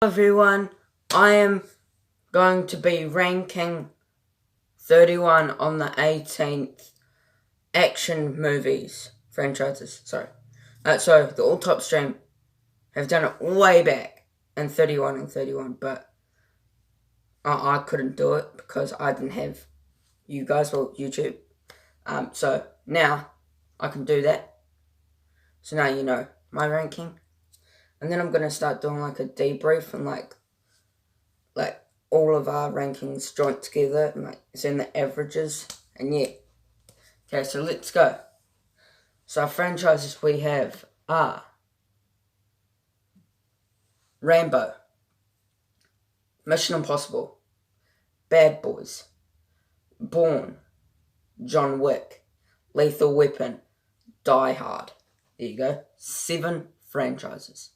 Everyone, I am going to be ranking 31 on the 18th action movies franchises. So the All Top Stream have done it way back in 31 and 31, but I couldn't do it because I didn't have you guys or YouTube. So now I can do that. So now you know my ranking. And then I'm going to start doing like a debrief and like all of our rankings joint together and like seeing the averages. And yeah. Okay, so let's go. So our franchises we have are Rambo, Mission Impossible, Bad Boys, Bourne, John Wick, Lethal Weapon, Die Hard. There you go. 7 franchises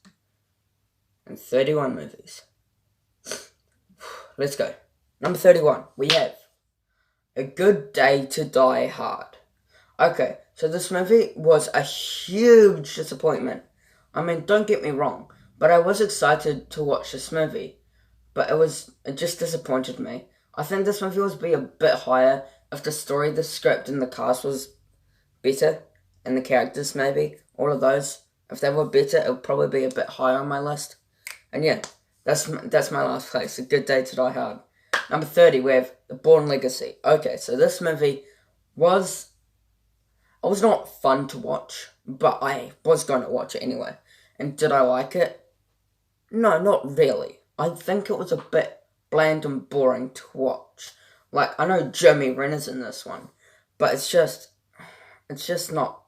and 31 movies. Let's go. Number 31, we have A Good Day to Die Hard. Okay, so this movie was a huge disappointment. I mean, don't get me wrong, but I was excited to watch this movie. But it just disappointed me. I think this movie would be a bit higher if the story, the script, and the cast was better. And the characters, maybe. All of those. If they were better, it would probably be a bit higher on my list. And yeah, that's my last place. A Good Day to Die Hard. Number 30, we have The Bourne Legacy. Okay, so this movie was not fun to watch, but I was going to watch it anyway. And did I like it? No, not really. I think it was a bit bland and boring to watch. Like, I know Jeremy Renner's in this one, but it's just not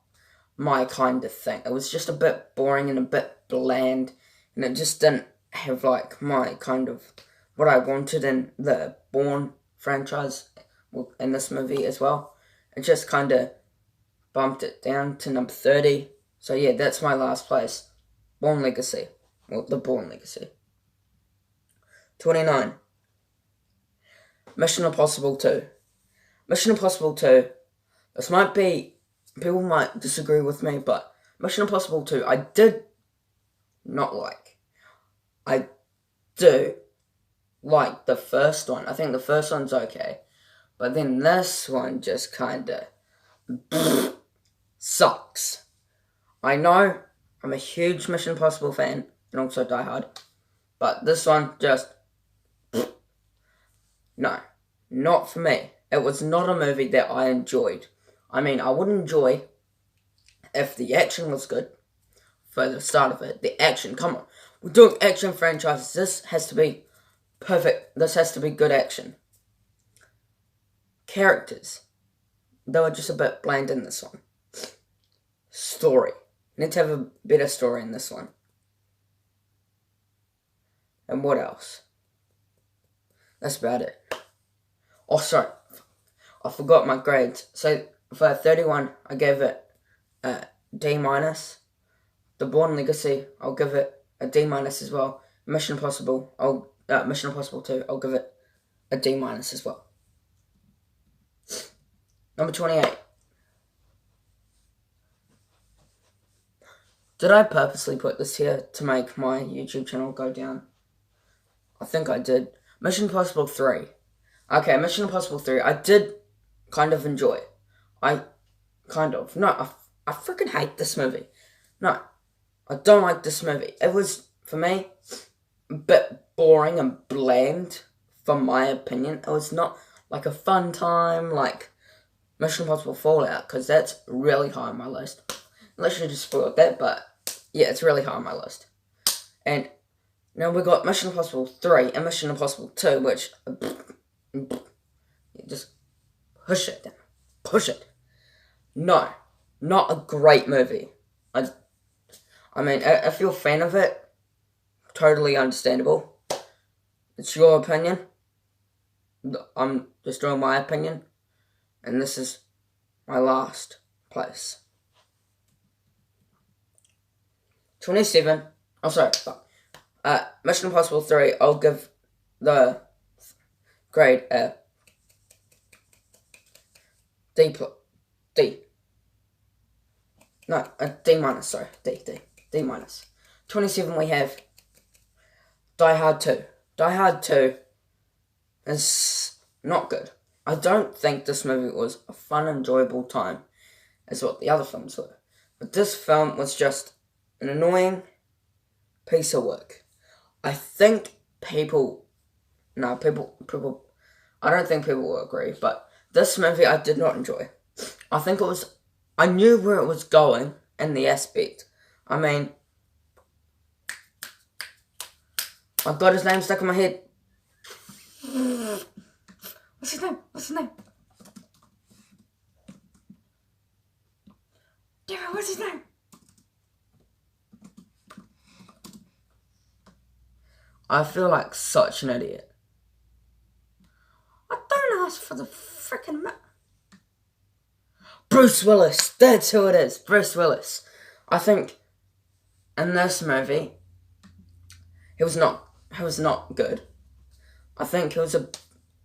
my kind of thing. It was just a bit boring and a bit bland, and it just didn't have like my kind of what I wanted in the Bourne franchise, in this movie as well. It just kind of bumped it down to number 30. So yeah, that's my last place. Bourne Legacy. Well, the Bourne Legacy. 29. Mission Impossible 2. Mission Impossible 2. This might be... People might disagree with me, but Mission Impossible 2, I did not like. I do like the first one. I think the first one's okay. But then this one just kinda... sucks. I know I'm a huge Mission Impossible fan, and also Die Hard. But this one just... no, not for me. It was not a movie that I enjoyed. I mean, I would enjoy if the action was good for the start of it. The action, come on. We're doing action franchises. This has to be perfect. This has to be good action. Characters. They were just a bit bland in this one. Story. Need to have a better story in this one. And what else? That's about it. Oh, sorry. I forgot my grades. So, for 31, I gave it a D-. The Bourne Legacy, I'll give it a D- as well. Mission Impossible 2, I'll give it a D- as well. Number 28. Did I purposely put this here to make my YouTube channel go down? I think I did. Mission Impossible 3. Okay, Mission Impossible 3, I did kind of enjoy. I freaking hate this movie. No, I don't like this movie. It was, for me, a bit boring and bland, from my opinion. It was not like a fun time, like Mission Impossible Fallout, because that's really high on my list. Literally just spoiled that, but yeah, it's really high on my list. And now we got Mission Impossible 3 and Mission Impossible 2, which just push it down. Push it. No, not a great movie. I mean, if you're a fan of it, totally understandable. It's your opinion. I'm just doing my opinion. And this is my last place. 27. Oh, sorry. Mission Impossible 3, I'll give the grade a D. No, a D-, sorry. D-. 27, we have Die Hard 2. Die Hard 2 is not good. I don't think this movie was a fun, enjoyable time as what the other films were. But this film was just an annoying piece of work. I think people, I don't think people will agree, but this movie I did not enjoy. I knew where it was going in the aspect. I mean, I've got his name stuck in my head. What's his name? Daryl, what's his name? I feel like such an idiot. I don't ask for the freaking Bruce Willis. That's who it is. Bruce Willis. I think in this movie, he was not good. I think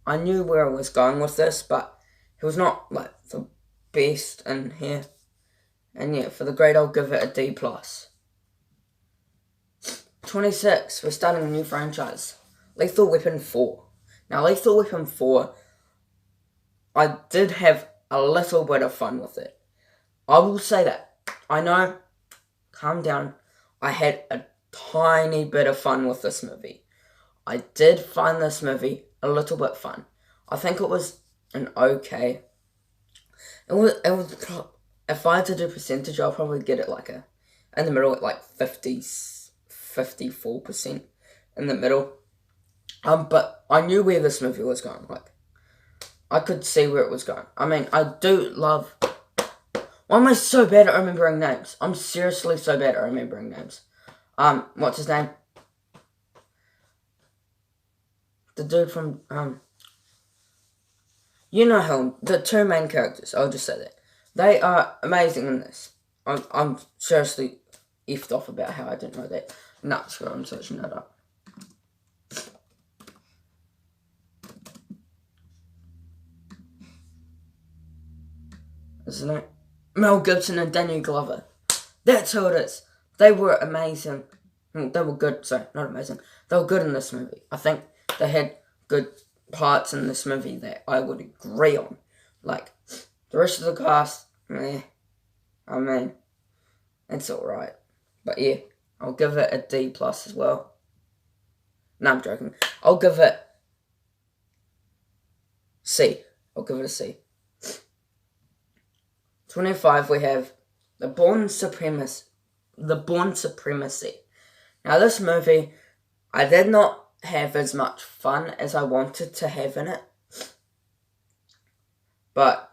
I knew where I was going with this, but he was not like the best in here. And yeah, for the grade, I'll give it a D+. 26, we're starting a new franchise. Lethal Weapon 4. Now, Lethal Weapon 4, I did have a little bit of fun with it. I will say that. I know, calm down, I had a tiny bit of fun with this movie. I did find this movie a little bit fun. I think it was an okay. It was. If I had to do percentage, I'll probably get it like in the middle at like 54% in the middle. But I knew where this movie was going. Like, I could see where it was going. I mean, I do love. Why am I so bad at remembering names? I'm seriously so bad at remembering names. What's his name? The dude from you know him. The two main characters. I'll just say that they are amazing in this. I'm seriously effed off about how I didn't know that. Nah, screw it, I'm searching that up. Isn't it? Mel Gibson and Danny Glover. That's who it is. They were amazing. They were good. Sorry, not amazing. They were good in this movie. I think they had good parts in this movie that I would agree on. Like, the rest of the cast, I mean, it's alright. But yeah, I'll give it a D+ as well. No, I'm joking. I'll give it C. I'll give it a C. 25, we have The Bourne Supremacy. Now, this movie, I did not have as much fun as I wanted to have in it. But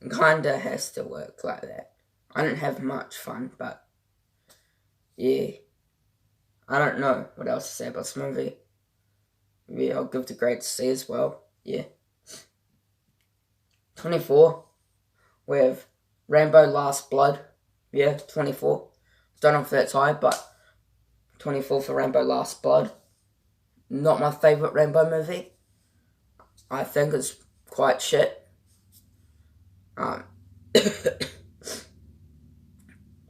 it kinda has to work like that. I didn't have much fun, but yeah. I don't know what else to say about this movie. Yeah, I'll give the grade C as well. Yeah. 24, we have Rambo Last Blood. Yeah, 24. Don't know if that's high, but 24 for Rambo Last Blood. Not my favourite Rambo movie. I think it's quite shit. I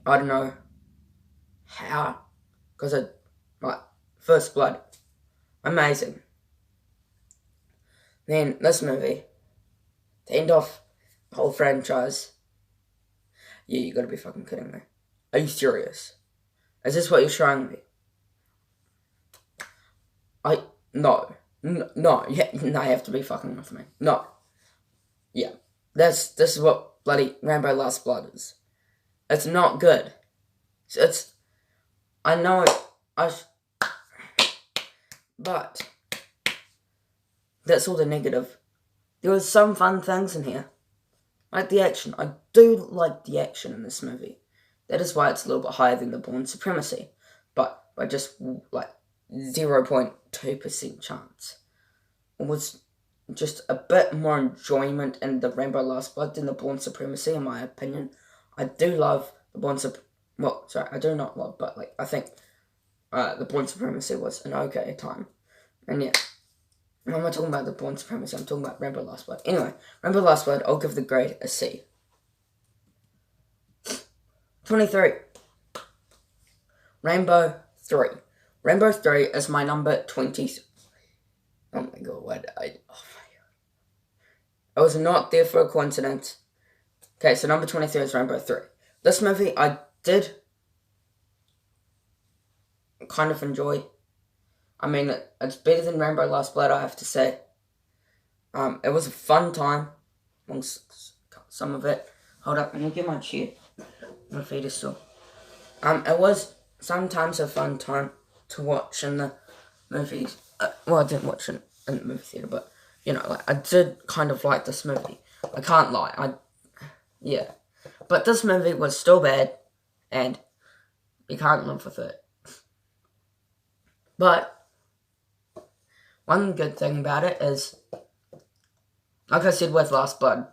don't know how, because First Blood, amazing. Then this movie, to end off the whole franchise. Yeah, you gotta be fucking kidding me. Are you serious? Is this what you're showing me? No, yeah, no, you have to be fucking with me. No. Yeah. This is what bloody Rambo Last Blood is. It's not good. I know but that's all the negative. There was some fun things in here. Like the action. I do like the action in this movie. That is why it's a little bit higher than the Bourne Supremacy. But by just like 0.2% chance. It was just a bit more enjoyment in the Rambo Last Blood than the Bourne Supremacy, in my opinion. I do love the Bourne I do not love, but I think the Bourne Supremacy was an okay time. And yeah, I'm not talking about the Bourne Supremacy, I'm talking about Rambo Last Blood. Anyway, Rambo Last Blood, I'll give the grade a C. 23. Rambo 3. Rainbow 3 is my number 20. Oh my god, oh my god. I was not there for a coincidence. Okay, so number 23 is Rainbow 3. This movie I did kind of enjoy. I mean, it's better than Rainbow Last Blood, I have to say. It was a fun time. Some of it. Hold up, let me get my chair. My feet are sore. It was sometimes a fun time to watch in the movies. Well, I didn't watch it in the movie theatre, but, you know, like, I did kind of like this movie. I can't lie. Yeah. But this movie was still bad, and you can't live with it. But one good thing about it is, like I said with Last Blood,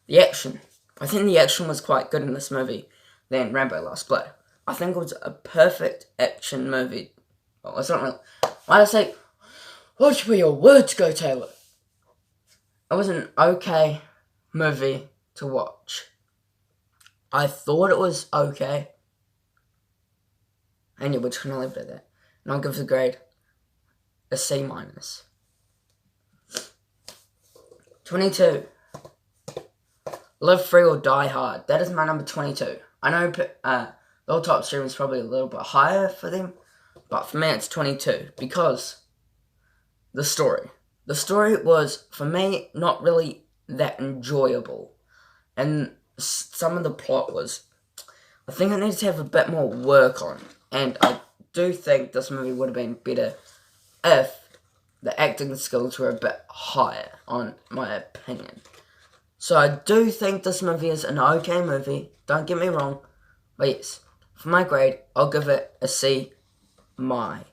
the action. I think the action was quite good in this movie than Rambo Last Blood. I think it was a perfect action movie. Well, it's not really... Why did I say... Watch where your words go, Taylor. It was an okay movie to watch. I thought it was okay. And yeah, we're just gonna leave it at that. And I'll give the grade a C-. 22. Live Free or Die Hard. That is my number 22. I know the old top stream is probably a little bit higher for them, but for me it's 22 because the story. The story was, for me, not really that enjoyable. And some of the plot was, I think it needed to have a bit more work on. And I do think this movie would have been better if the acting skills were a bit higher, on my opinion. So I do think this movie is an okay movie, don't get me wrong, but yes, for my grade, I'll give it a C-. 21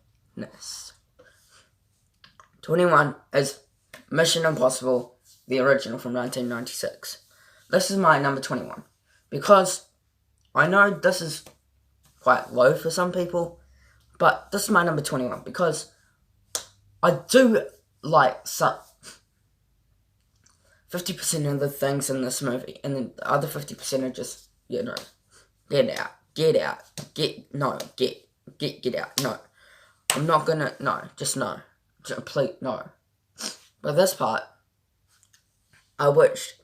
is Mission Impossible, the original from 1996. This is my number 21, because I know this is quite low for some people, but this is my number 21, because I do like some 50% of the things in this movie, and then the other 50% are just, you know, get out, get out, get out, no. I'm not gonna, no, just no. Please, no. But this part, I watched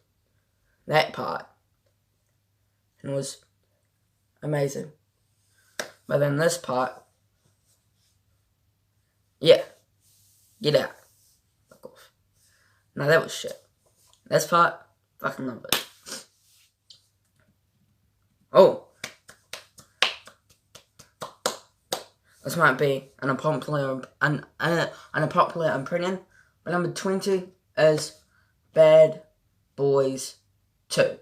that part, and it was amazing. But then this part, yeah, get out. Fuck off. No, that was shit. This part, fucking love it. Oh. This might be an unpopular opinion, but number 20 is Bad Boys 2.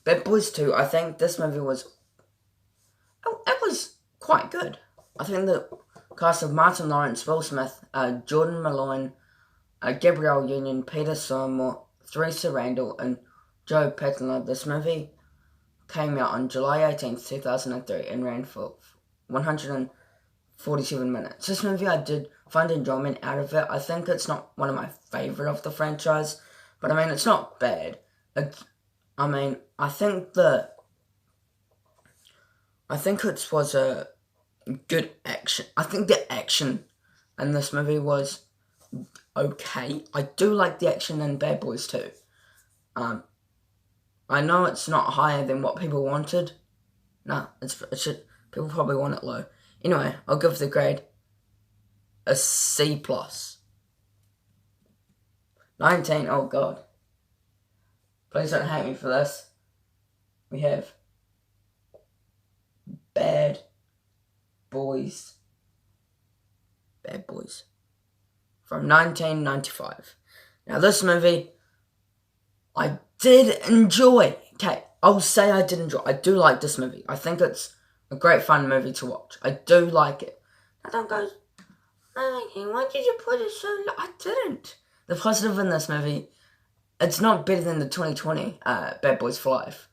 Bad Boys 2, I think this movie was... it was quite good. I think the cast of Martin Lawrence, Will Smith, Jordan Malone, Gabrielle Union, Peter Stormare, Theresa Randall, and Joe Pesci. This movie came out on July 18th, 2003 and ran for 147 minutes. This movie, I did find enjoyment out of it. I think it's not one of my favourite of the franchise, but I mean, it's not bad. I think it was a good action. I think the action in this movie was okay. I do like the action in Bad Boys 2. I know it's not higher than what people wanted. No, it should. People probably want it low. Anyway, I'll give the grade a C+. 19, oh god. Please don't hate me for this. We have Bad Boys. Bad Boys. From 1995. Now this movie, I did enjoy. Okay, I'll say I did enjoy. I do like this movie. I think it's a great fun movie to watch. I do like it. I don't go, why did you put it so low? I didn't. The positive in this movie, it's not better than the 2020 Bad Boys for Life,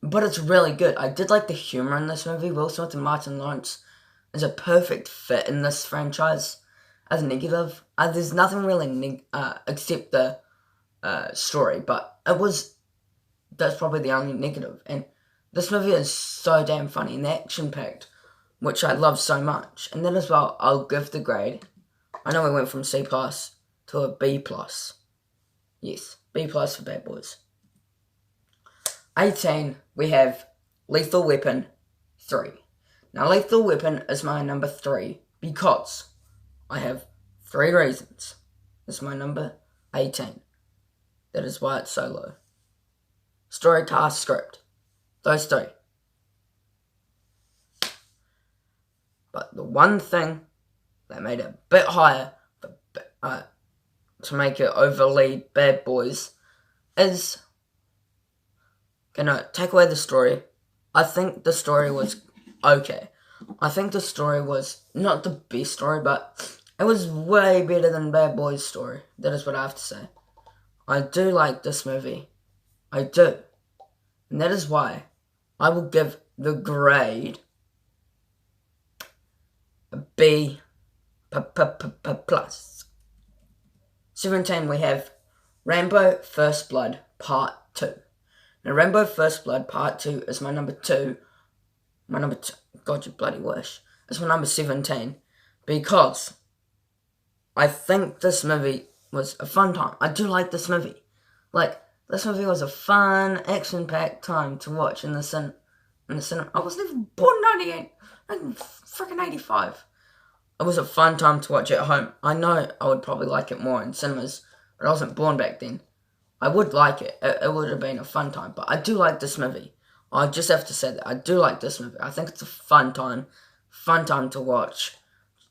but it's really good. I did like the humor in this movie. Will Smith and Martin Lawrence is a perfect fit in this franchise. As a negative, there's nothing really except the story, but that's probably the only negative. And this movie is so damn funny and action-packed. which I love so much. And then as well, I'll give the grade. I know we went from C+ to a B+. Yes, B+ for Bad Boys. 18, we have Lethal Weapon 3. Now, Lethal Weapon is my number 3 because I have 3 reasons. It's my number 18. That is why it's so low. Story, cast, script. Those 3. But the one thing that made it a bit higher to make it overlead Bad Boys is gonna take away the story. I think the story was okay. I think the story was not the best story, but it was way better than Bad Boys' story. That is what I have to say. I do like this movie. I do. And that is why I will give the grade a B+. 17, we have Rambo First Blood Part 2. Now, Rambo First Blood Part 2 is my number 2. God, you bloody wish. It's my number 17. Because I think this movie was a fun time. I do like this movie. Like, this movie was a fun, action-packed time to watch in the cinema. I was never born in 98. I'm freaking 85. It was a fun time to watch at home. I know I would probably like it more in cinemas, but I wasn't born back then. I would like it. It would have been a fun time, but I do like this movie. I just have to say that. I do like this movie. I think it's a fun time to watch.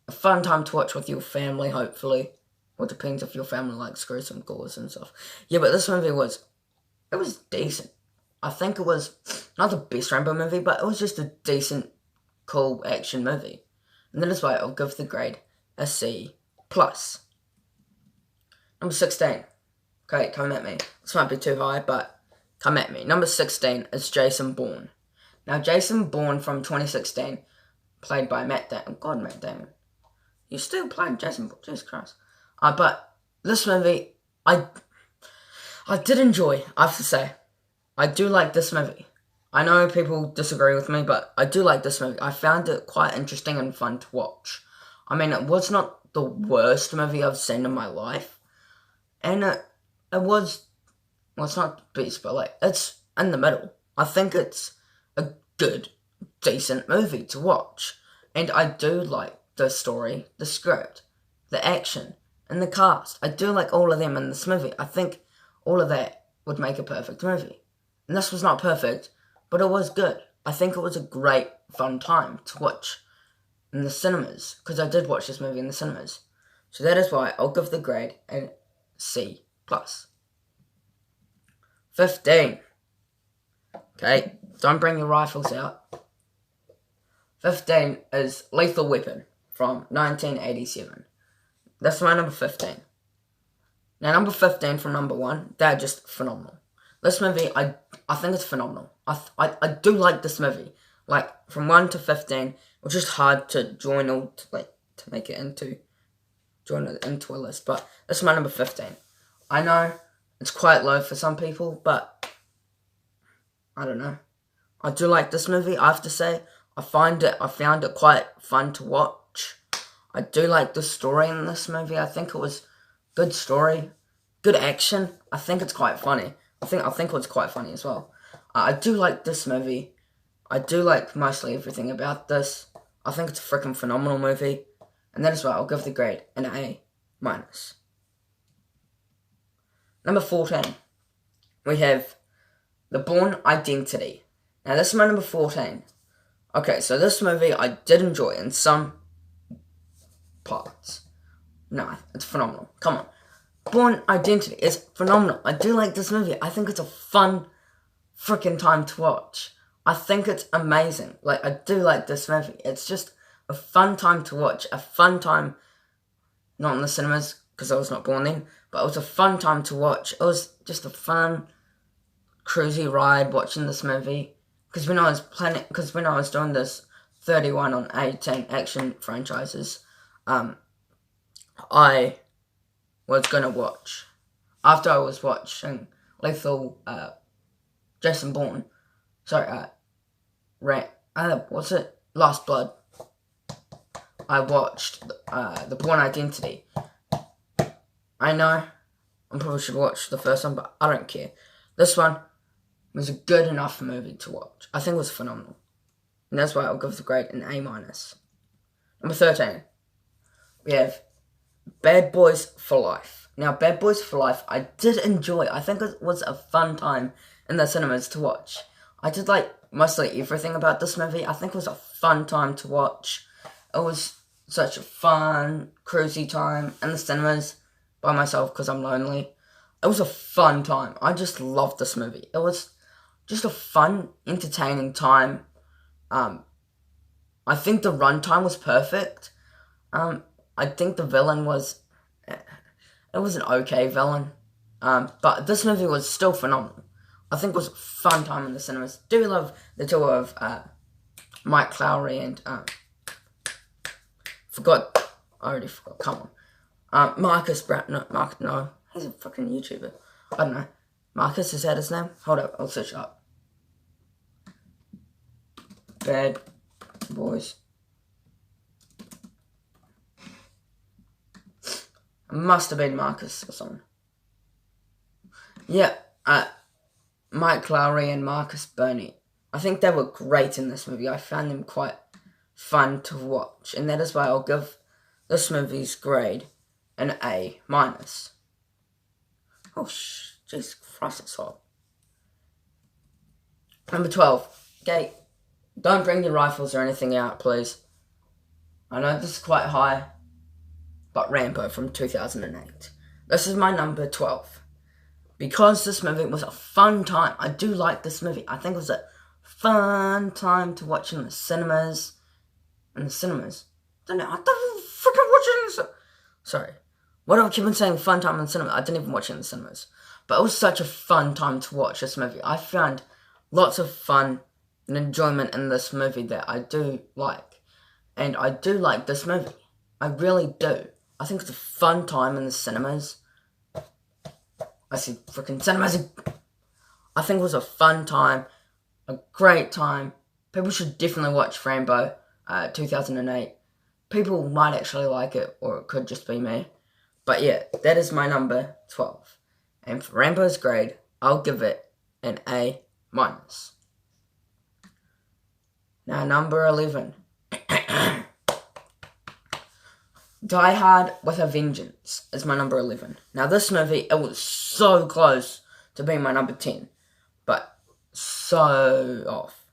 A fun time to watch with your family, hopefully. Well, it depends if your family likes gruesome gores and stuff. Yeah, but this movie was decent. I think it was not the best Rambo movie, but it was just a decent, cool action movie. And that is why I'll give the grade a C+. Number 16. Okay, come at me. This might be too high, but come at me. Number 16 is Jason Bourne. Now, Jason Bourne from 2016, played by Matt Damon. God, Matt Damon. You still playing Jason Bourne. Jesus Christ. But this movie, I did enjoy, I have to say. I do like this movie. I know people disagree with me, but I do like this movie. I found it quite interesting and fun to watch. I mean, it was not the worst movie I've seen in my life. And it was, well, it's not the best, but like, it's in the middle. I think it's a good, decent movie to watch. And I do like the story, the script, the action, and the cast. I do like all of them in this movie. I think all of that would make a perfect movie. And this was not perfect, but it was good. I think it was a great, fun time to watch in the cinemas, because I did watch this movie in the cinemas. So that is why I'll give the grade a C+. 15. Okay, don't bring your rifles out. 15 is Lethal Weapon from 1987. That's my number 15. Now, number 15 from number 1, they're just phenomenal. This movie, I think it's phenomenal. I do like this movie. Like, from 1 to 15, it was just hard to join all, to make it into, join it into a list. But this is my number 15. I know it's quite low for some people, but I don't know. I do like this movie, I have to say. I found it quite fun to watch. I do like the story in this movie. I think it was good story, good action. I think it's quite funny. I think it was quite funny as well. I do like this movie. I do like mostly everything about this. I think it's a freaking phenomenal movie. And that is why I'll give the grade an A-. Number 14. We have The Bourne Identity. Now this is my number 14. Okay, so this movie I did enjoy in some parts. No, it's phenomenal. Come on. Bourne Identity is phenomenal. I do like this movie. I think it's a fun freaking time to watch. I think it's amazing. Like, I do like this movie. It's just a fun time to watch. A fun time, not in the cinemas, because I was not born then, but it was a fun time to watch. It was just a fun, cruisy ride watching this movie. Because when I was doing this 31 on 18 action franchises, I was going to watch, after I was watching Jason Bourne, what's it? Last Blood. I watched The Bourne Identity. I know I probably should watch the first one, but I don't care. This one was a good enough movie to watch. I think it was phenomenal. And that's why I'll give the grade an A-. Number 13, we have Bad Boys for Life. Now, Bad Boys for Life, I did enjoy. I think it was a fun time in the cinemas to watch. I did like mostly everything about this movie. I think it was a fun time to watch. It was such a fun, cruisy time in the cinemas by myself because I'm lonely. It was a fun time. I just loved this movie. It was just a fun, entertaining time. I think the runtime was perfect. I think the villain was... It was an okay villain. But this movie was still phenomenal. I think it was a fun time in the cinemas. Do love the two of Mike Lowry and... I already forgot. Come on. Marcus Brown. No. He's a fucking YouTuber. I don't know. Marcus, is that his name? Hold up. I'll search it up. Bad Boys. It must have been Marcus or something. Yeah. Mike Lowry and Marcus Burney. I think they were great in this movie. I found them quite fun to watch. And that is why I'll give this movie's grade an A-. Oh, Jesus Christ, it's hot. Number 12. Okay, don't bring your rifles or anything out, please. I know this is quite high, but Rambo from 2008. This is my number 12. Because this movie was a fun time. I do like this movie. I think it was a fun time to watch in the cinemas. I don't know. I don't freaking watch it in the cinemas. Sorry. What do I keep on saying? Fun time in the cinema. I didn't even watch it in the cinemas. But it was such a fun time to watch this movie. I found lots of fun and enjoyment in this movie that I do like. And I do like this movie. I really do. I think it's a fun time in the cinemas. I see freaking cinemas. I think it was a fun time. A great time. People should definitely watch Rambo 2008. People might actually like it, or it could just be me. But yeah, that is my number 12. And for Rambo's grade, I'll give it an A-. Now, number 11. Die Hard with a Vengeance is my number 11. Now, this movie, it was so close to being my number 10. But so off.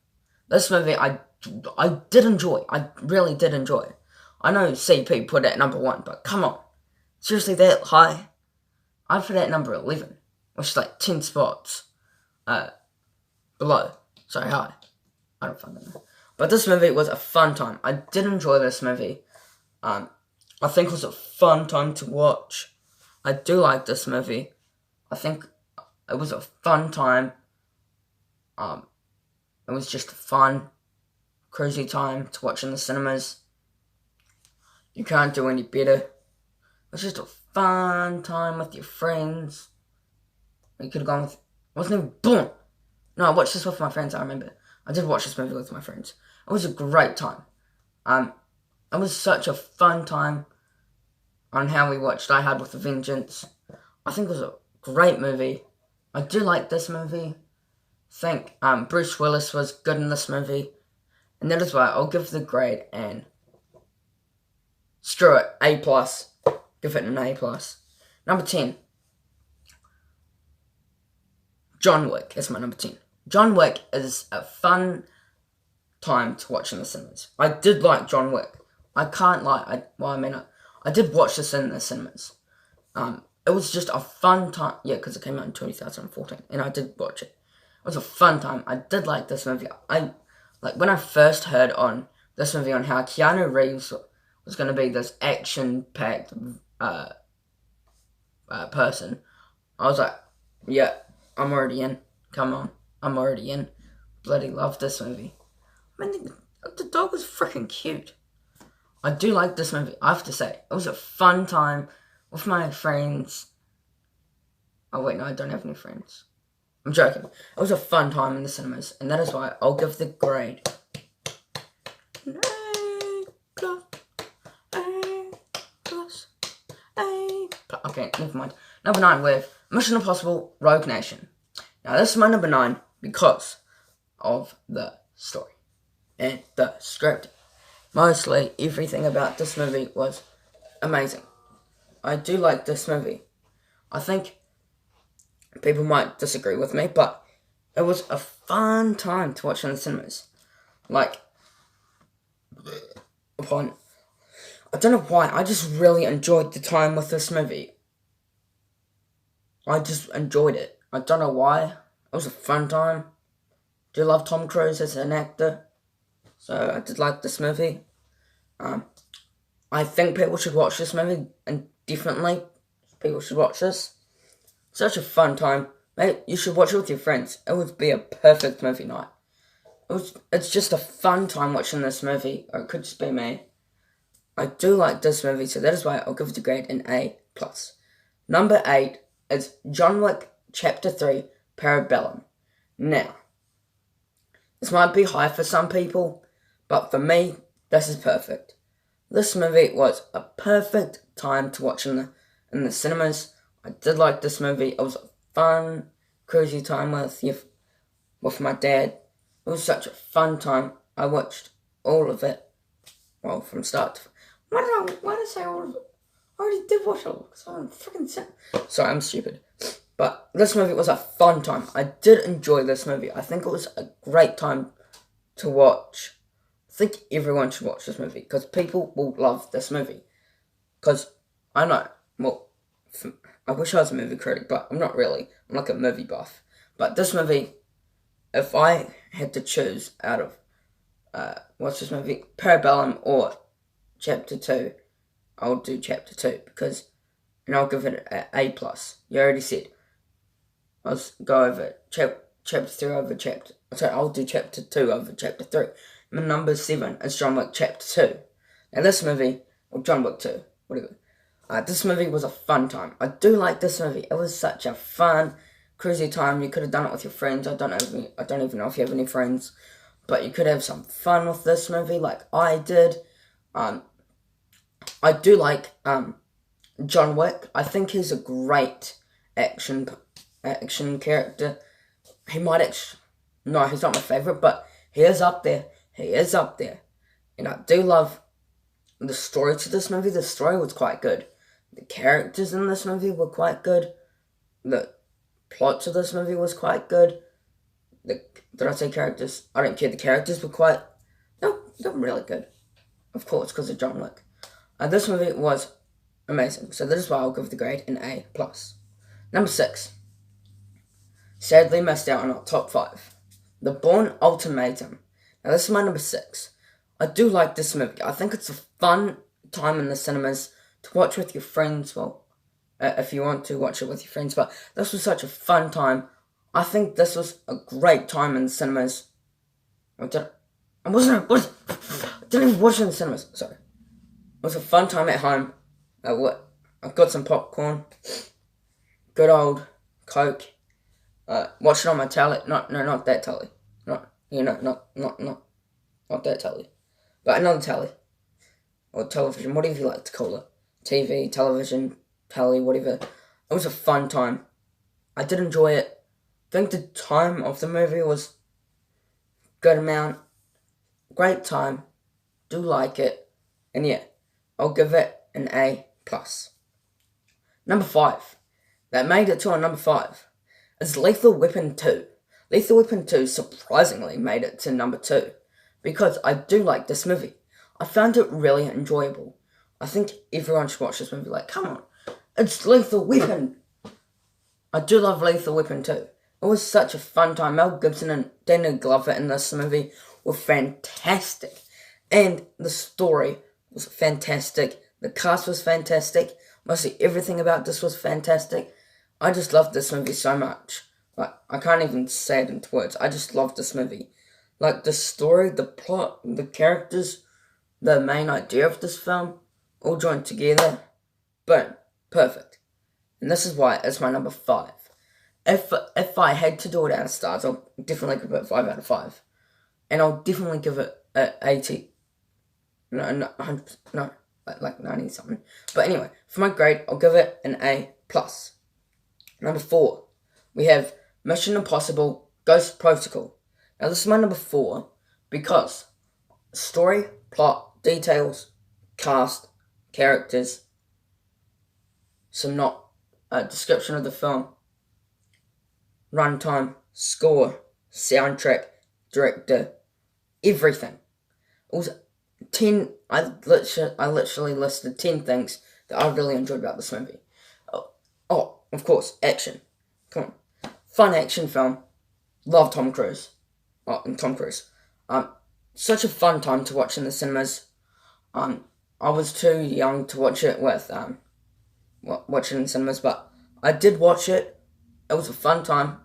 This movie, I did enjoy. I really did enjoy. I know CP put it at number 1, but come on. Seriously, that high? I put it at number 11, which is like 10 spots below. Sorry, high. I don't fucking know. But this movie was a fun time. I did enjoy this movie. I think it was a fun time to watch. I do like this movie. I think it was a fun time. It was just a fun, crazy time to watch in the cinemas. You can't do any better. It was just a fun time with your friends. You could have gone with... I wasn't even born. No, I watched this with my friends, I remember. I did watch this movie with my friends. It was a great time. It was such a fun time on how we watched Die Hard with a Vengeance. I think it was a great movie. I do like this movie. I think Bruce Willis was good in this movie. And that is why I'll give the grade an... Screw it, A+. Give it an A+. Number 10. John Wick is my number 10. John Wick is a fun time to watch in the cinemas. I did like John Wick. I can't lie. I did watch this in the cinemas. It was just a fun time. Yeah, because it came out in 2014, and I did watch it. It was a fun time. I did like this movie. When I first heard on this movie on how Keanu Reeves was going to be this action-packed person, I was like, yeah, I'm already in. Come on, I'm already in. Bloody love this movie. I mean, the dog was freaking cute. I do like this movie, I have to say. It was a fun time with my friends. Oh wait, no, I don't have any friends. I'm joking. It was a fun time in the cinemas, and that is why I'll give the grade Okay, never mind. Number 9 with Mission Impossible Rogue Nation. Now this is my number 9 because of the story and the script. Mostly everything about this movie was amazing. I do like this movie. I think people might disagree with me, but it was a fun time to watch in the cinemas. Like, I don't know why, I just really enjoyed the time with this movie. I just enjoyed it. I don't know why. It was a fun time. Do love Tom Cruise as an actor. So I did like this movie. I think people should watch this movie, and definitely people should watch this. Such a fun time. Mate, you should watch it with your friends. It would be a perfect movie night. It's just a fun time watching this movie. Or it could just be me. I do like this movie, so that is why I'll give it a grade an A+. Number 8 is John Wick Chapter 3, Parabellum. Now, this might be high for some people, but for me, this is perfect. This movie was a perfect time to watch in the cinemas. I did like this movie. It was a fun, cruisy time with my dad. It was such a fun time. I watched all of it. Well, from start to... Why did I say all of it? I already did watch it because I'm freaking sick. Sorry, I'm stupid. But this movie was a fun time. I did enjoy this movie. I think it was a great time to watch. I think everyone should watch this movie because people will love this movie. Because I know, well, I wish I was a movie critic, but I'm not really. I'm like a movie buff. But this movie, if I had to choose out of, what's this movie? Parabellum or Chapter 2, I'll do Chapter 2 because, and I'll give it an A+. You already said. I'll go over Chapter 3 over Chapter... Sorry, I'll do Chapter 2 over Chapter 3. My number 7 is John Wick Chapter 2. Now this movie, or John Wick 2, whatever. This movie was a fun time. I do like this movie. It was such a fun, cruisy time. You could have done it with your friends. I don't even know if you have any friends. But you could have some fun with this movie like I did. I do like John Wick. I think he's a great action character. He might actually... No, he's not my favourite, but he is up there. He is up there. And I do love the story to this movie. The story was quite good. The characters in this movie were quite good. The plot to this movie was quite good. Did I say characters? I don't care. The characters were quite... No, they're really good. Of course, because of John Wick. This movie was amazing. So this is why I'll give the grade an A+. Number 6. Sadly missed out on our top 5. The Bourne Ultimatum. Now this is my number 6. I do like this movie. I think it's a fun time in the cinemas to watch with your friends. Well, if you want to watch it with your friends. But this was such a fun time. I think this was a great time in the cinemas. I didn't even watch it in the cinemas. Sorry. It was a fun time at home. I've got some popcorn. Good old Coke. Watch it on my telly. Not that telly. Not that telly. But another telly. Or television, whatever you like to call it. TV, television, telly, whatever. It was a fun time. I did enjoy it. I think the time of the movie was good amount. Great time. Do like it. And yeah, I'll give it an A+. Number 5. That made it to our number 5. Is Lethal Weapon 2. Lethal Weapon 2 surprisingly made it to number 2. Because I do like this movie. I found it really enjoyable. I think everyone should watch this movie. Like, come on. It's Lethal Weapon. I do love Lethal Weapon 2. It was such a fun time. Mel Gibson and Danny Glover in this movie were fantastic. And the story was fantastic. The cast was fantastic. Mostly everything about this was fantastic. I just loved this movie so much. Like, I can't even say it into words. I just loved this movie. Like, the story, the plot, the characters, the main idea of this film, all joined together. Boom. Perfect. And this is why it's my number 5. If I had to do it out of stars, I'll definitely give it 5 out of 5. And I'll definitely give it 80. No, 100. No, like 90 something. But anyway, for my grade, I'll give it an A+. Number 4, we have Mission Impossible Ghost Protocol. Now this is my number 4 because story, plot, details, cast, characters, some description of the film, runtime, score, soundtrack, director, everything. Also, I literally listed 10 things that I really enjoyed about this movie. Oh, of course, action. Come on. Fun action film. Love Tom Cruise. Oh, and Tom Cruise. Such a fun time to watch in the cinemas. I was too young to watch it with, watch it in cinemas, but I did watch it. It was a fun time.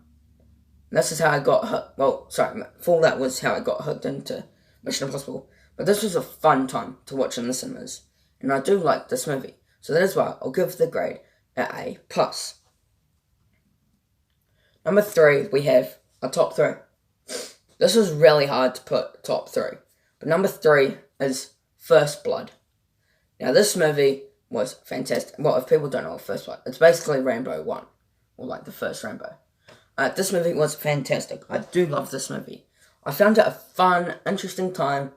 This is how I got hooked. Well, sorry, Fallout was how I got hooked into Mission Impossible. But this was a fun time to watch in the cinemas. And I do like this movie. So that is why I'll give the grade an A+. Number 3, we have a top 3. This was really hard to put top 3. But number 3 is First Blood. Now this movie was fantastic. Well, if people don't know what First Blood, it's basically Rambo 1. Or like the first Rambo. This movie was fantastic. I do love this movie. I found it a fun, interesting time.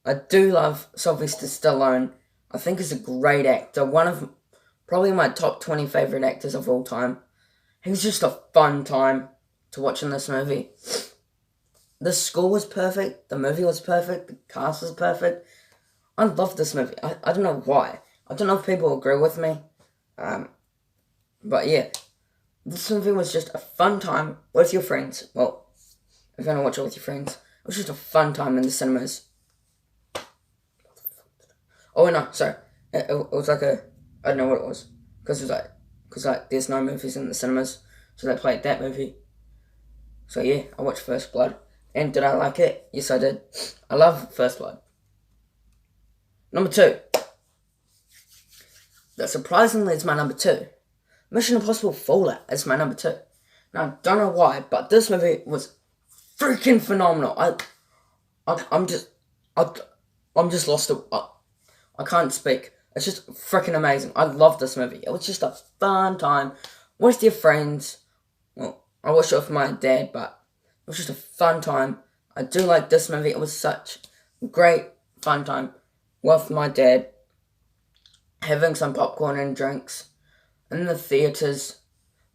I do love Sylvester Stallone. I think he's a great actor. One of probably my top 20 favourite actors of all time. He was just a fun time to watch in this movie. The score was perfect. The movie was perfect. The cast was perfect. I love this movie. I don't know why. I don't know if people agree with me. But yeah. This movie was just a fun time with your friends. Well, if you're going to watch it with your friends, it was just a fun time in the cinemas. Oh, no, sorry. It was like I don't know what it was. Because there's no movies in the cinemas. So they played that movie. So yeah, I watched First Blood. And did I like it? Yes, I did. I love First Blood. Number 2. That surprisingly is my number 2. Mission Impossible Fallout is my number 2. Now, I don't know why, but this movie was freaking phenomenal. I'm just lost. I can't speak. It's just freaking amazing. I love this movie. It was just a fun time with your friends. Well, I watched it with my dad, but it was just a fun time. I do like this movie. It was such a great fun time with my dad, having some popcorn and drinks in the theatres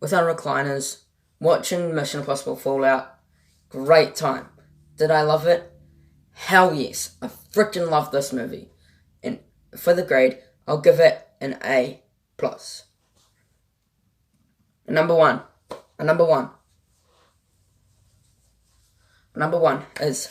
with our recliners, watching Mission Impossible Fallout. Great time. Did I love it? Hell yes. I freaking love this movie. And for the grade, I'll give it an A+. Number one is